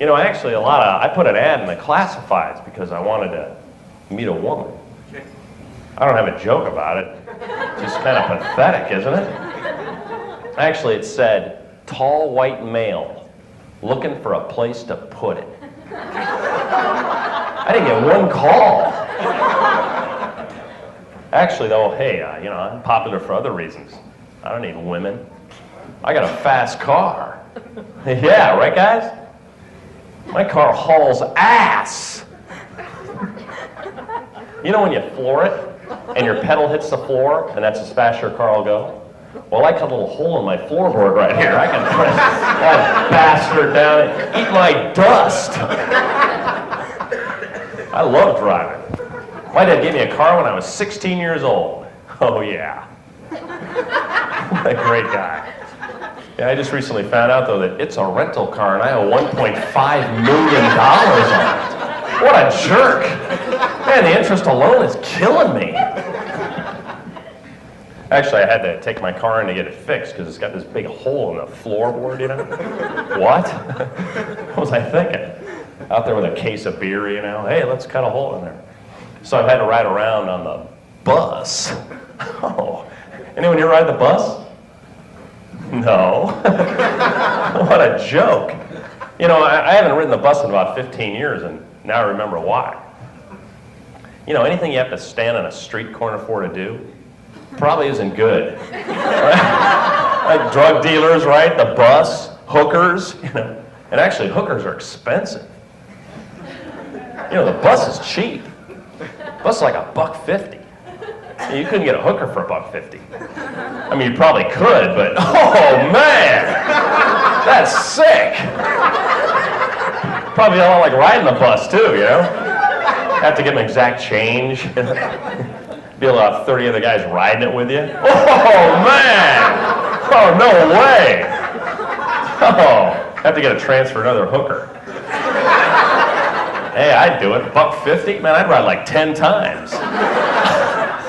You know, actually I put an ad in the classifieds because I wanted to meet a woman. I don't have a joke about it. Just kind of pathetic, isn't it? Actually, it said, tall white male, looking for a place to put it. I didn't get one call. Actually, though, hey, you know, I'm popular for other reasons. I don't need women. I got a fast car. Yeah, right, guys? My car hauls ass. You know when you floor it, and your pedal hits the floor, and that's as fast as your car will go? Well, I cut a little hole in my floorboard right here. I can press that bastard down and eat my dust. I love driving. My dad gave me a car when I was 16 years old. Oh, yeah. What a great guy. Yeah, I just recently found out, though, that it's a rental car, and I owe $1.5 million on it. What a jerk. Man, the interest alone is killing me. Actually, I had to take my car in to get it fixed because it's got this big hole in the floorboard, you know? What? What was I thinking? Out there with a case of beer, you know? Hey, let's cut a hole in there. So I've had to ride around on the bus. Oh, anyone here ride the bus? No. What a joke. You know, I haven't ridden the bus in about 15 years, and now I remember why. You know, anything you have to stand on a street corner for to do probably isn't good. Right? Like drug dealers, right? The bus, hookers, you know. And actually, hookers are expensive. You know, the bus is cheap. The bus is like $1.50. You couldn't get a hooker for $1.50. I mean, you probably could, but oh man, that's sick. Probably a lot like riding the bus too, you know. Have to get an exact change. Be about 30 other guys riding it with you. Oh man! Oh no way! Oh, have to get a transfer to another hooker. Hey, I'd do it. $1.50? Man, I'd ride like 10 times.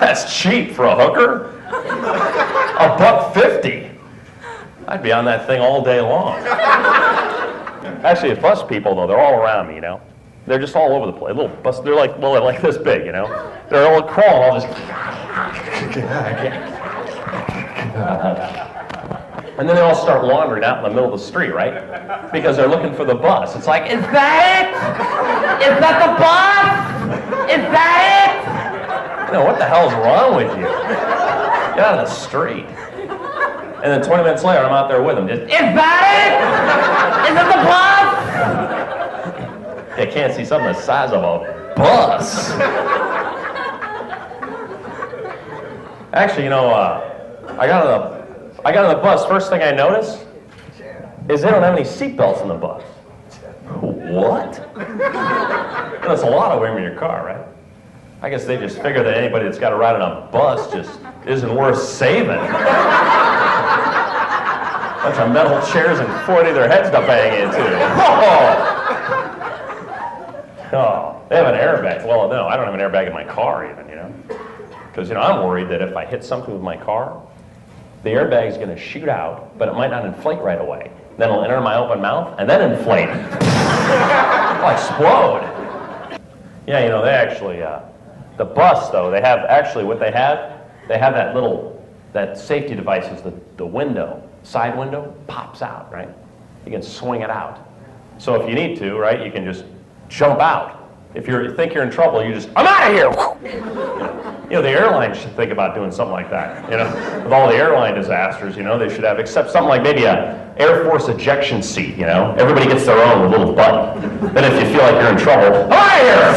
That's cheap for a hooker. $1.50. I'd be on that thing all day long. Actually, the bus people, though, they're all around me, you know. They're just all over the place. Little bus, they're like, well, they're like this big, you know. They're all crawling, all just. And then they all start wandering out in the middle of the street, right? Because they're looking for the bus. It's like, is that it? Is that the bus? Is that it? You know, what the hell's wrong with you? Get out of the street. And then 20 minutes later, I'm out there with them. Just, is that it? Is it the bus? They can't see something the size of a bus. Actually, you know, I got on the bus. First thing I noticed is they don't have any seatbelts in the bus. What? That's a lot of wear in your car, right? I guess they just figure that anybody that's got to ride on a bus just isn't worth saving. Bunch of metal chairs and 40 of their heads to bang into. Oh, they have an airbag. Well, no, I don't have an airbag in my car even, you know. Because, you know, I'm worried that if I hit something with my car, the airbag is going to shoot out, but it might not inflate right away. Then it'll enter my open mouth and then inflate. It'll explode. Yeah, you know, they actually, the bus, though, they have, actually what they have that safety device is the window, side window, pops out, right? You can swing it out. So if you need to, right, you can just jump out. If you think you're in trouble, you just, I'm out of here! You know, the airlines should think about doing something like that. You know, with all the airline disasters, you know, they should have, except something like maybe a Air Force ejection seat, you know? Everybody gets their own with a little button. Then if you feel like you're in trouble, I'm out of here!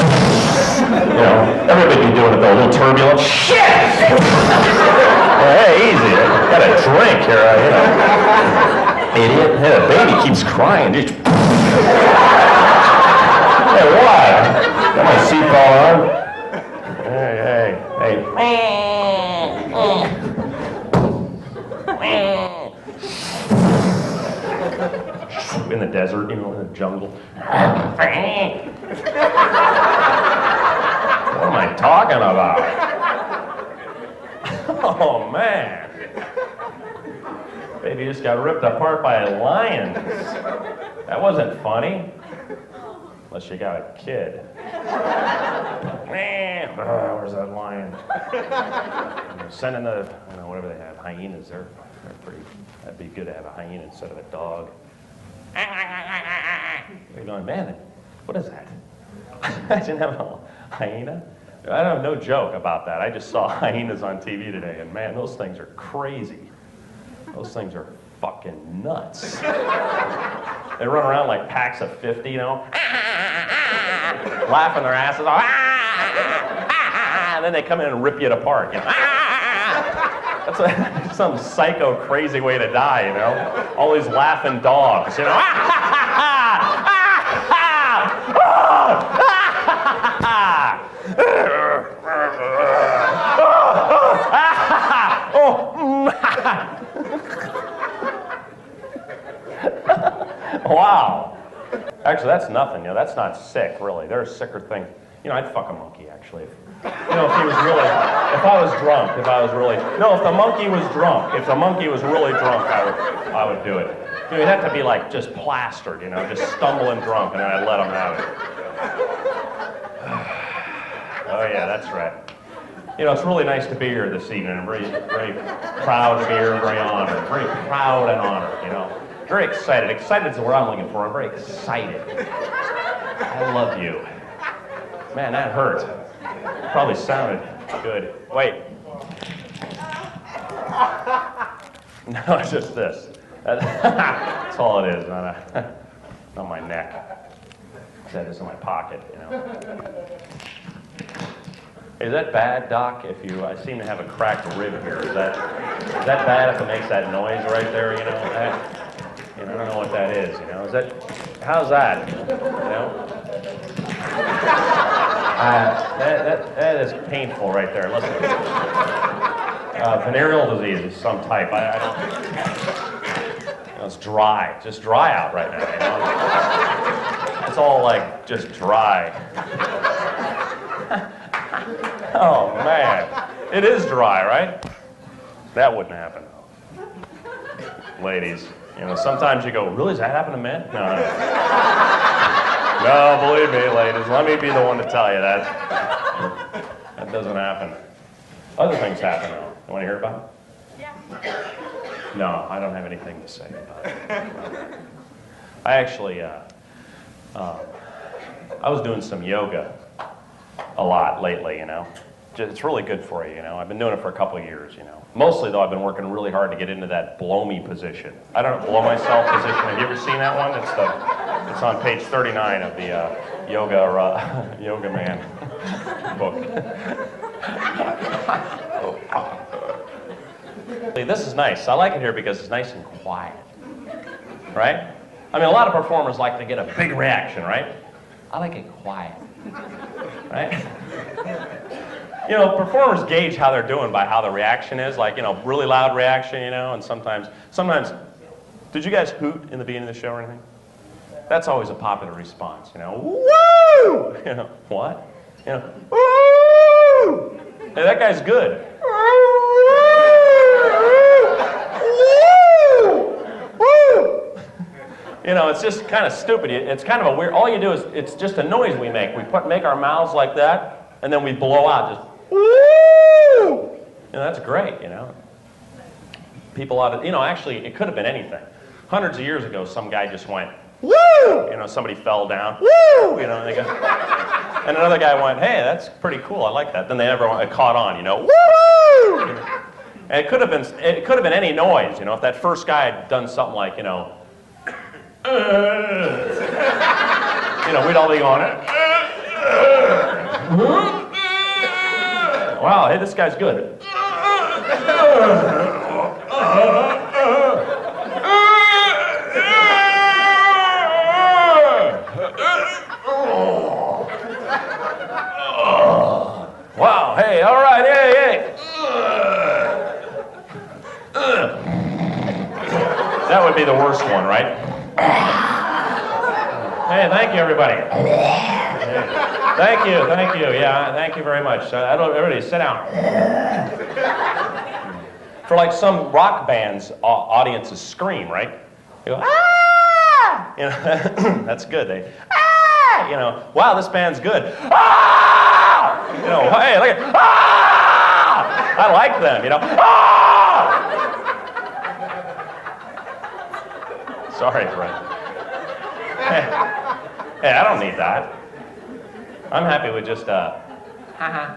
You know, everybody be doing it though, a little turbulent. Shit! Well, hey, easy. Got a drink here, you know. Idiot. Hey, the baby keeps crying. Hey, what? Got my seatbelt on. Hey. In the desert, you know, in the jungle. What am I talking about? Oh, man. Baby just got ripped apart by lions. That wasn't funny. Unless you got a kid. Where's that lion? Sending the, whatever they have, hyenas. They're pretty, that'd be good to have a hyena instead of a dog. You're going, man, what is that? Imagine having a hyena. I have no joke about that. I just saw hyenas on TV today, and man, those things are crazy. Those things are fucking nuts. They run around like packs of 50, laughing their asses off, and then they come in and rip you apart, That's some psycho, crazy way to die, All these laughing dogs, Wow. Actually, that's nothing. That's not sick, really. There are sicker things. I'd fuck a monkey, actually. If he was really, if I was drunk, if the monkey was drunk, if the monkey was really drunk, I would do it. He'd have to be like just plastered, just stumbling drunk, and then I'd let him have it. Oh yeah, that's right. It's really nice to be here this evening. I'm very, very proud to be here, very honored, very proud and honored, Very excited. Excited is the word I'm looking for. I'm very excited. I love you. Man, that hurt. Probably sounded good. Wait. No, it's just this. That's all it is, not my neck. That is in my pocket, Is that bad, Doc? I seem to have a cracked rib here. Is that bad if it makes that noise right there? I don't know what that is. How's that? That is painful right there. Listen, venereal disease of some type. I don't. It's dry. Just dry out right now. It's all like just dry. Oh man, it is dry, right? That wouldn't happen, ladies. Sometimes you go, really? Does that happen to men? No. No, believe me, ladies. Let me be the one to tell you that. That doesn't happen. Other things happen, though. You want to hear about it? Yeah. No, I don't have anything to say about it. I actually, I was doing some yoga a lot lately, It's really good for you, I've been doing it for a couple of years, Mostly, though, I've been working really hard to get into that blow me position. I don't know, blow myself position. Have you ever seen that one? It's on page 39 of the Yoga Man book. This is nice. I like it here because it's nice and quiet, right? I mean, a lot of performers like to get a big reaction, right? I like it quiet, right? Performers gauge how they're doing by how the reaction is, like, really loud reaction, and sometimes, did you guys hoot in the beginning of the show or anything? That's always a popular response, woo! What? Woo! Hey, that guy's good. Woo! It's just kind of stupid. It's kind of a weird, all you do is, it's just a noise we make. We make our mouths like that, and then we blow out, just woo! That's great, People ought to, actually, it could have been anything. Hundreds of years ago, some guy just went, woo! Somebody fell down, woo! And they go, and another guy went, hey, that's pretty cool, I like that. Then it caught on, woo! And it could have been any noise, if that first guy had done something like, we'd all be going, wow, hey, this guy's good. Wow, hey, all right, hey. That would be the worst one, right? Hey, thank you, everybody. Thank you. Yeah, thank you very much. Everybody, sit down. For like some rock bands, audiences scream, right? They go, ah! You know, that's good. They, ah! You know, wow, this band's good. Ah! You know, hey, look at, ah! I like them, you know, ah! Sorry, friend. Hey, I don't need that. I'm happy with just, haha.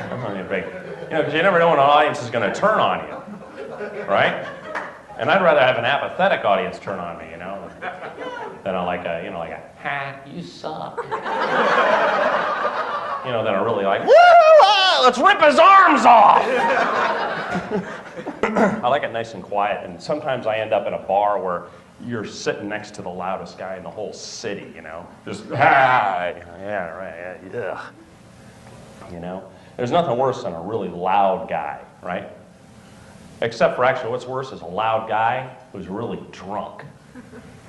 I'm not even big. You know, because you never know when an audience is going to turn on you, right? And I'd rather have an apathetic audience turn on me, you know, than like a, ha, you suck. You know, than a really like, woo, let's rip his arms off. I like it nice and quiet, and sometimes I end up in a bar where you're sitting next to the loudest guy in the whole city, you know, just, ah, yeah, right, yeah, you know. There's nothing worse than a really loud guy, right? Except for actually what's worse is a loud guy who's really drunk.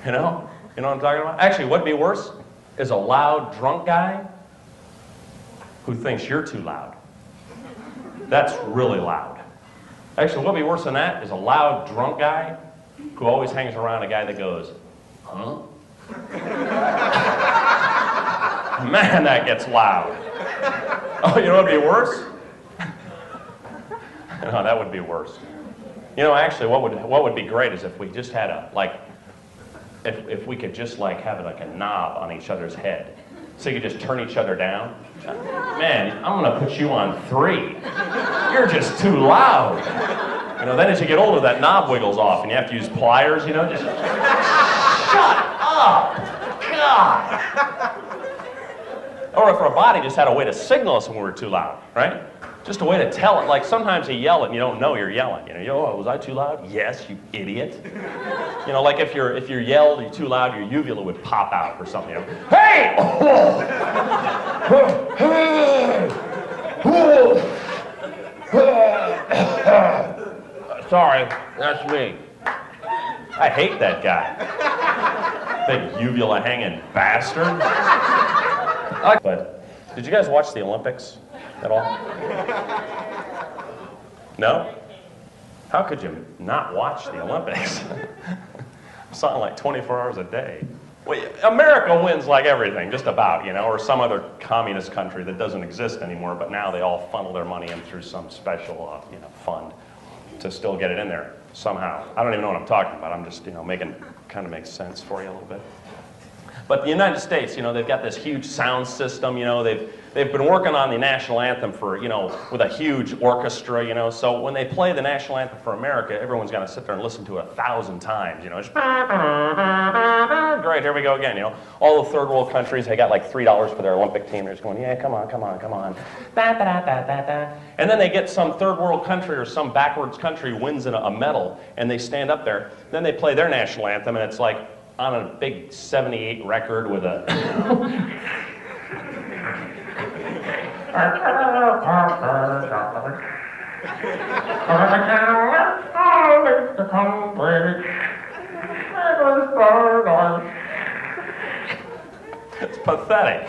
You know? You know what I'm talking about? Actually, what'd be worse is a loud drunk guy who thinks you're too loud. That's really loud. Actually, what'd be worse than that is a loud drunk guy who always hangs around a guy that goes, huh? Man, that gets loud. Oh, you know what would be worse? No, that would be worse. You know, actually, what would be great is if we just had a, like, if we could just, like, have, like, a knob on each other's head. So you could just turn each other down. Man, I'm going to put you on 3. You're just too loud. You know, then as you get older, that knob wiggles off, and you have to use pliers, you know, just, shut up! God! Or if our body just had a way to signal us when we were too loud, right? Just a way to tell it. Like sometimes you yell it and you don't know you're yelling. You know, oh, was I too loud? Yes, you idiot. You know, like if you're yelled, you're too loud, your uvula would pop out or something. You know, hey! Sorry, that's me. I hate that guy. Big uvula hanging bastard. But did you guys watch the Olympics at all? No? How could you not watch the Olympics? Something like 24 hours a day. Well, America wins like everything, just about, you know, or some other communist country that doesn't exist anymore, but now they all funnel their money in through some special, you know, fund to still get it in there somehow. I don't even know what I'm talking about. I'm just, you know, kind of makes sense for you a little bit. But the United States, you know, they've got this huge sound system, you know, they've been working on the national anthem for, you know, with a huge orchestra, you know, so when they play the national anthem for America, everyone's got to sit there and listen to it 1,000 times, you know. Just, great, here we go again, you know. All the third world countries, they got like $3 for their Olympic team. They're just going, yeah, come on, come on, come on. And then they get some third world country or some backwards country wins a medal, and they stand up there. Then they play their national anthem, and it's like, on a big 78 record with a... It's pathetic.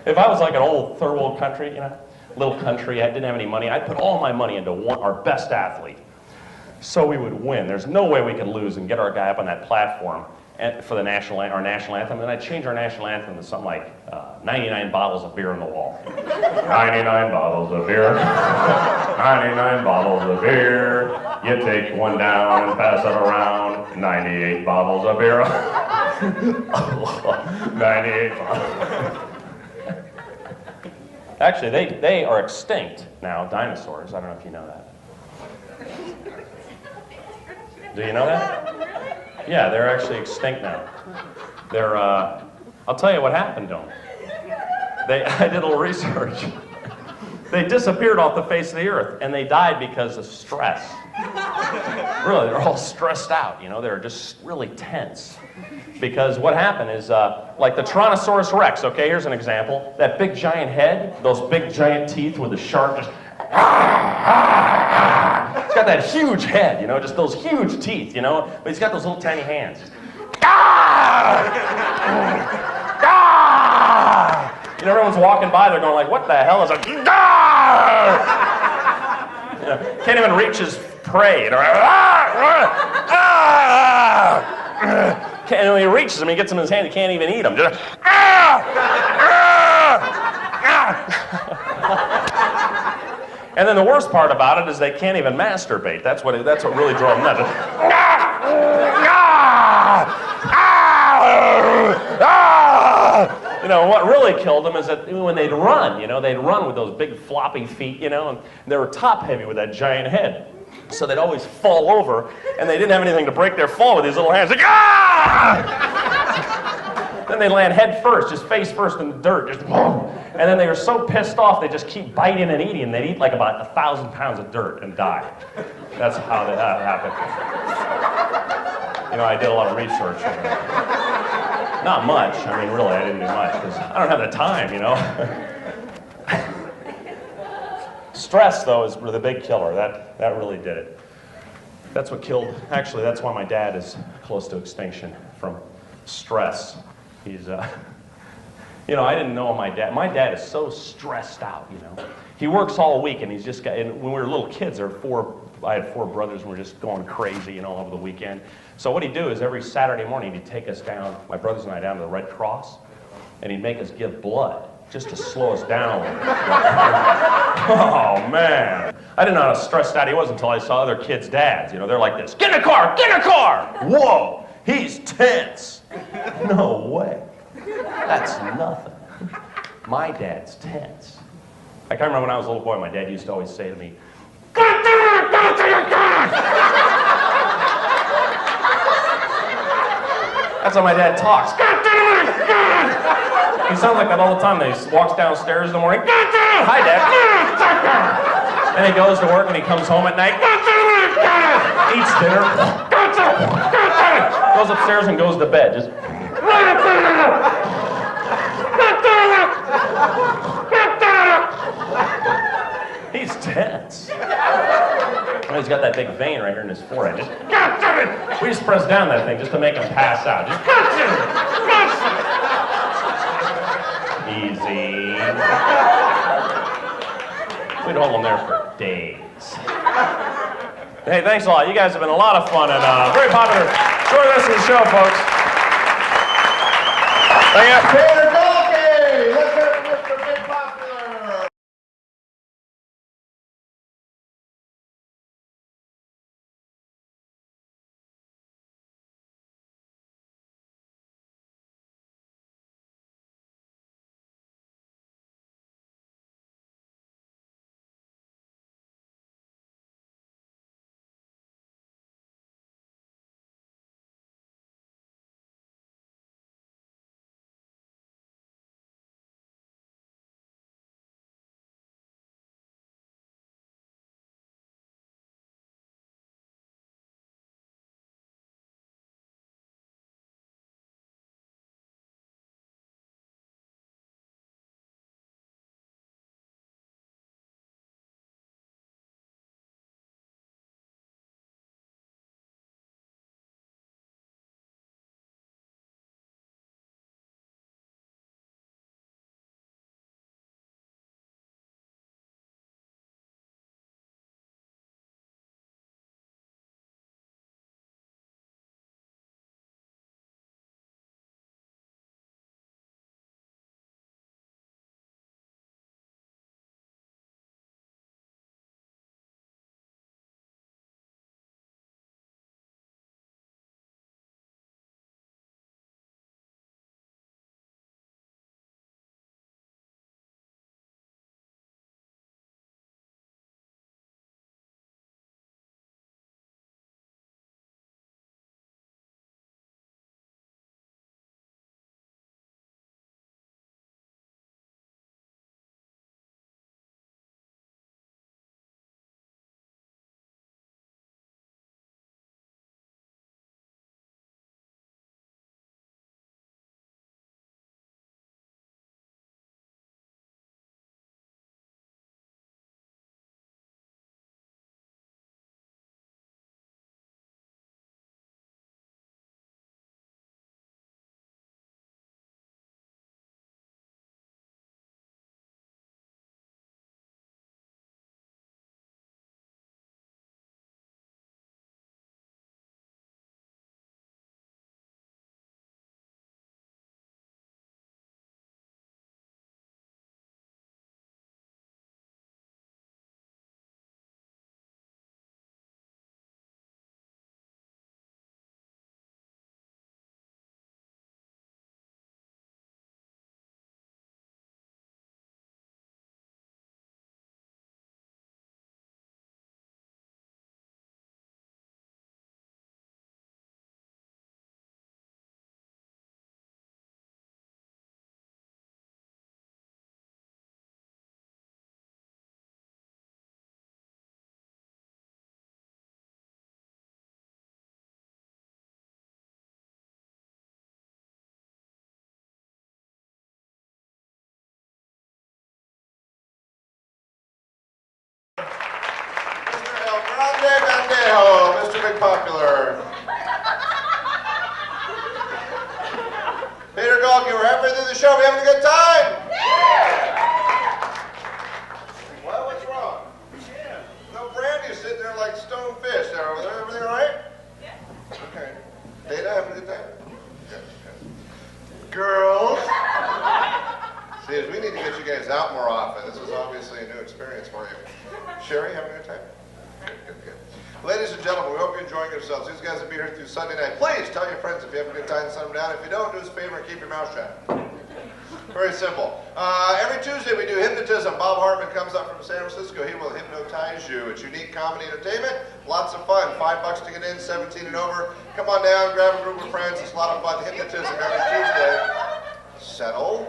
If I was like an old third world country, you know, little country, I didn't have any money, I'd put all my money into our best athlete. So we would win. There's no way we could lose and get our guy up on that platform for the our national anthem, and I'd change our national anthem to something like 99 bottles of beer on the wall. 99 bottles of beer. 99 bottles of beer. You take one down and pass it around. 98 bottles of beer. 98 bottles. Actually, they are extinct now, dinosaurs. I don't know if you know that. Do you know that? Yeah, they're actually extinct now. They're, I'll tell you what happened to them. I did a little research. They disappeared off the face of the earth, and they died because of stress. Really, they're all stressed out, you know, they're just really tense. Because what happened is, like the Tyrannosaurus Rex, okay, here's an example. That big giant head, those big giant teeth with the sharp, just, it's got that huge head, you know, just those huge teeth, you know, but he's got those little tiny hands. You know, everyone's walking by, they're going like, what the hell is a... You know, can't even reach his prey. You know? And when he reaches him, he gets him in his hand, he can't even eat him. Just, and then the worst part about it is they can't even masturbate. That's what really drove them nuts. You know, what really killed them is that when they'd run, they'd run with those big floppy feet, and they were top heavy with that giant head. So they'd always fall over, and they didn't have anything to break their fall with these little hands. Like, Then they'd land head first, just face first in the dirt, just boom. And then they were so pissed off, they just keep biting and eating. They'd eat like about 1,000 pounds of dirt and die. That's how that happened. I did a lot of research. Not much. I mean, really, I didn't do much because I don't have the time, Stress, though, is the big killer. That really did it. That's what killed. Actually, that's why my dad is close to extinction from stress. He's, I didn't know my dad. My dad is so stressed out, He works all week, and he's just got. And when we were little kids, I had 4 brothers, and we were just going crazy, over the weekend. So what he'd do is every Saturday morning, he'd take us down, my brothers and I, down to the Red Cross, and he'd make us give blood just to slow us down. Oh, man. I didn't know how stressed out he was until I saw other kids' dads. They're like this. Get in a car! Get in a car! Whoa! He's tense. No way. That's nothing. My dad's tense. I can remember when I was a little boy, my dad used to always say to me, "Go to your car!" That's how my dad talks. He sounds like that all the time. He walks downstairs in the morning. Hi, Dad. And he goes to work and he comes home at night. Eats dinner. Goes upstairs and goes to bed. Just. He's tense. And he's got that big vein right here in his forehead. Just, we just press down that thing just to make him pass out. Just, easy. We'd hold him there for days. Hey, thanks a lot. You guys have been a lot of fun and very popular. Enjoy the rest of the show, folks. Thank you. very popular. Peter Gaulke, we're halfway through the show. We having a good time? Well, what's wrong? No, Brandy's sitting there like stone fish there over there. Everything all right? Okay. Dana, having a good time? Good. Girls? See, we need to get you guys out more often. This is obviously a new experience for you. Sherry, having a good time? Good. Ladies and gentlemen, we hope you're enjoying yourselves. These guys will be here through Sunday night. Please tell your friends if you have a good time, send them down. If you don't, do us a favor and keep your mouth shut. Very simple. Every Tuesday we do hypnotism. Bob Hartman comes up from San Francisco. He will hypnotize you. It's unique comedy entertainment. Lots of fun. $5 to get in, 17 and over. Come on down, grab a group of friends. It's a lot of fun. Hypnotism every Tuesday. Settle.